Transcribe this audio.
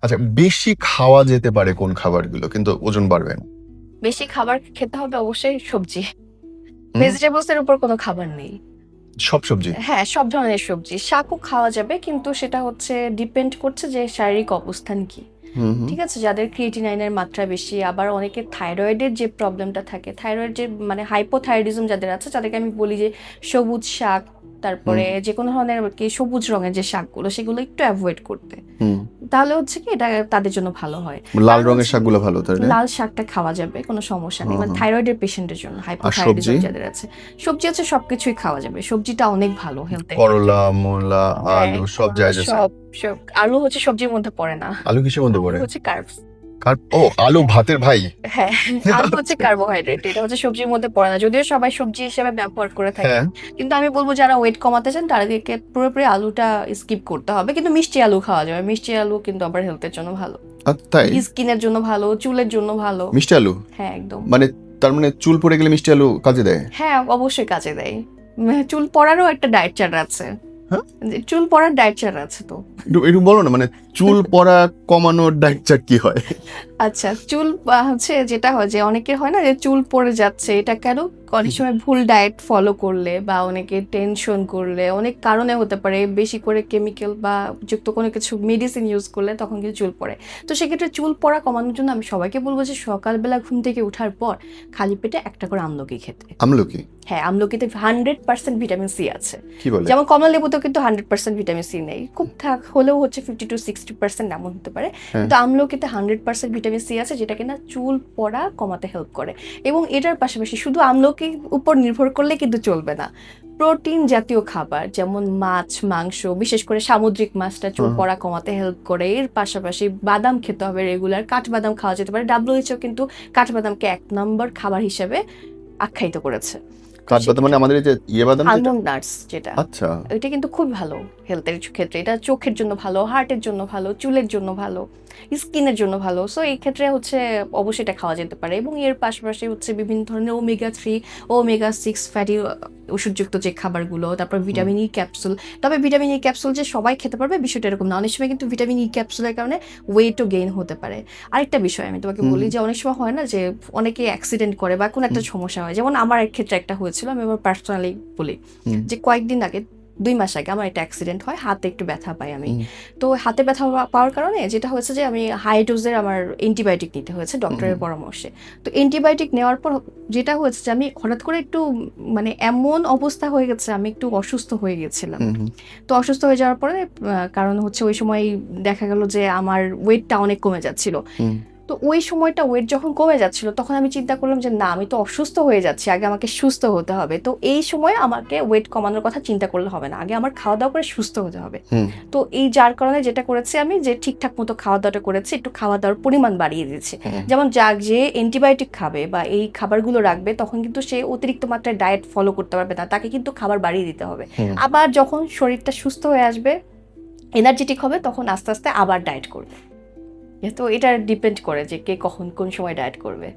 আচ্ছা, বেশি খাওয়া যেতে পারে কোন খাবারগুলো কিন্তু ওজন বাড়বে না? বেশি খাবার খেতে হবে অবশ্যই সবজি। হুম, ভেজিটেবলস এর উপর কোনো খাবার নেই। সব সবজি? হ্যাঁ, সব ধরনের সবজি। শাকও খাওয়া যাবে কিন্তু সেটা হচ্ছে ডিপেন্ড করছে যে শারীরিক অবস্থান কি। হুম, হুম, ঠিক আছে? যাদের ক্রিয়েটিনাইনের মাত্রা বেশি, আবার অনেকের থাইরয়েডের যে প্রবলেমটা থাকে, থাইরয়েড যে মানে হাইপোথাইরয়েডিজম যাদের আছে তাদেরকে আমি বলি যে সবুজ শাক, হুম, তারপরে যেকোনো ধরনের আরকি সবুজ রঙের যে শাকগুলো সেগুলো একটু এভয়েড করতে। হুম। তাহলে হচ্ছে কি এটা তাদের জন্য ভালো হয়। লাল কারণ রঙের হচ্ছে শাকগুলো ভালো তাইলে? লাল শাকটা খাওয়া যাবে, কোনো সমস্যা নেই। হুম, মানে হুম। থাইরয়েডের পেশেন্টের জন্য, আর সবজি? হাইপোথাইরয়েডিজম যাদের আছে। সবজি হচ্ছে সবকিছুই খাওয়া যাবে। সবজিটা অনেক ভালো হেলথে। করলা, মূলা, হ্যাঁ, আলু সব করলা জায়েজ আছে? সব আলু হচ্ছে সবজির মধ্যে পড়ে না। আলু কিসের মধ্যে আলু পড়ে? হচ্ছে কার্বস। ও, আলু ভাতের ভাই? হ্যাঁ, আলু হচ্ছে কার্বোহাইড্রেট। এটা হচ্ছে সবজির মধ্যে পড়ে না। যদিও সবাই সবজি হিসেবে ব্যবহার করে থাকে। হ্যাঁ। কিন্তু আমি বলব যারা ওয়েট কমাতে চান তাদেরকে পুরোপুরি আলুটা স্কিপ করতে হবে। কিন্তু মিষ্টি আলু খাওয়া যাবে। মিষ্টি আলু কিন্তু আবার হেলথের জন্য ভালো। তাই? স্কিনের জন্য ভালো, চুলের জন্য ভালো। মিষ্টি আলু? হ্যাঁ, একদম। মানে তার মানে চুল পড়ে গেলে মিষ্টি আলু কাজে দেয়? হ্যাঁ, অবশ্যই কাজে দেয়। চুল পড়ারও একটা ডায়েট চার্ট আছে। হ্যাঁ? চুল পড়ার ডায়েট চার্ট আছে তো। একটু একটু বলো না, মানে চুল পড়া কমানোর ডায়েট চার্ট কি হয়? আচ্ছা, চুল হচ্ছে যেটা হয় যে অনেকের হয় না যে চুল পড়ে যাচ্ছে, এটা কেন? অনেক সময় ভুল ডায়েট ফলো করলে বা অনেকে টেনশন করলে, অনেক কারণে হতে পারে, বেশি করে কেমিক্যাল বা যুক্ত কোনো কিছু মেডিসিন ইউজ করলে তখন কিন্তু চুল পড়ে। তো সেক্ষেত্রে চুল পড়া কমানোর জন্য আমি সবাইকে বলব যে সকালবেলা ঘুম থেকে ওঠার পর খালি পেটে একটা করে আমলকি খেতে। আমলকি? হ্যাঁ, আমলকিতে 100% ভিটামিন সি আছে। কি বলে? যেমন কমলা লেবুতেও কিন্তু 100% ভিটামিন সি নেই। খুব হলেও হচ্ছে 50-60% এমন হতে পারে। হ্যাঁ। কিন্তু আমলকিতে 100% ভিটামিন সি আছে যেটা কিনা চুল পড়া কমাতে হেল্প করে। এবং এটার পাশাপাশি শুধু আমলকির উপর নির্ভর করলে কিন্তু চলবে না। প্রোটিন জাতীয় খাবার যেমন মাছ, মাংস, বিশেষ করে সামুদ্রিক মাছটা চুল হুম। পড়া কমাতে হেল্প করে। এর পাশাপাশি বাদাম খেতে হবে রেগুলার। কাঠবাদাম খাওয়া যেতে পারে। WHO কিন্তু কাঠবাদামকে 1 নম্বর খাবার হিসেবে আখ্যায়িত করেছে। তো কাঠবাদাম মানে সেক্ষেত্রে আমাদের এই যে বাদাম যেটা? আলমন্ড নাটস যেটা, আচ্ছা। এটা কিন্তু খুব ভালো হেলথের ক্ষেত্রে। এটা চোখের জন্য ভালো, হার্টের জন্য ভালো, চুলের জন্য ভালো, স্কিনের জন্য ভালো। সো এই ক্ষেত্রে হচ্ছে অবশ্যই এটা খাওয়া যেতে পারে। এবং এর পাশাপাশি হচ্ছে বিভিন্ন ধরনের ওমেগা 3, ওমেগা 6 ফ্যাটি ওষুধযুক্ত যে খাবারগুলো, তারপর হুম, ভিটামিন ই ক্যাপসুল। তবে ভিটামিন ই ক্যাপসুল যে সবাই খেতে পারবে বিষয়টা এরকম না। অনেক সময় কিন্তু ভিটামিন ই ক্যাপসুলের কারণে ওয়েটও গেইন হতে পারে। আরেকটা বিষয় আমি তোমাকে হুম, বলি যে অনেক সময় হয় না যে অনেকে অ্যাক্সিডেন্ট করে বা কোনো একটা হুম, সমস্যা হয়। যেমন আমার এক ক্ষেত্রে একটা হয়েছিল, আমি আমার পার্সোনালি বলি হুম, যে কয়েকদিন আগে ২ মাস আগে আমার একটা অ্যাক্সিডেন্ট হয়। হাতে একটু ব্যথা পাই আমি। হুম, তো হাতে ব্যথা পাওয়ার কারণে যেটা হয়েছে যে আমি হাই ডোজের আমার অ্যান্টিবায়োটিক নিতে হয়েছে ডক্টরের হুম, পরামর্শে। তো অ্যান্টিবায়োটিক নেওয়ার পর যেটা হয়েছে যে আমি হঠাৎ করে একটু মানে এমন অবস্থা হয়ে গেছে, আমি একটু অসুস্থ হয়ে গেছিলাম। হুম, হুম, তো অসুস্থ হয়ে যাওয়ার পরে কারণ হচ্ছে ওই সময় দেখা গেল যে আমার ওয়েটটা অনেক কমে যাচ্ছিল। হুম, তো ওই সময়টা ওয়েট যখন কমে যাচ্ছিল তখন আমি চিন্তা করলাম যে না, আমি তো অসুস্থ হয়ে যাচ্ছি, আগে আমাকে সুস্থ হতে হবে। তো এই সময় আমাকে ওয়েট কমানোর কথা চিন্তা করলে হবে না, আগে আমার খাওয়া দাওয়া করে সুস্থ হতে হবে। হুম, তো এই যার কারণে যেটা করেছি আমি যে ঠিকঠাক মতো খাওয়া দাওয়াটা করেছি, একটু খাওয়া দাওয়ার পরিমাণ বাড়িয়ে দিয়েছি। হুম, যেমন যে অ্যান্টিবায়োটিক খাবে বা এই খাবারগুলো রাখবে তখন কিন্তু সে অতিরিক্ত মাত্রায় ডায়েট ফলো করতে পারবে না, তাকে কিন্তু খাবার বাড়িয়ে দিতে হবে। হুম। আবার যখন শরীরটা সুস্থ হয়ে আসবে, এনার্জেটিক হবে, তখন আস্তে আস্তে আবার ডায়েট করবে। তো এটা ডিপেন্ড করে যে কে কখন কোন সময় ডায়েট করবে।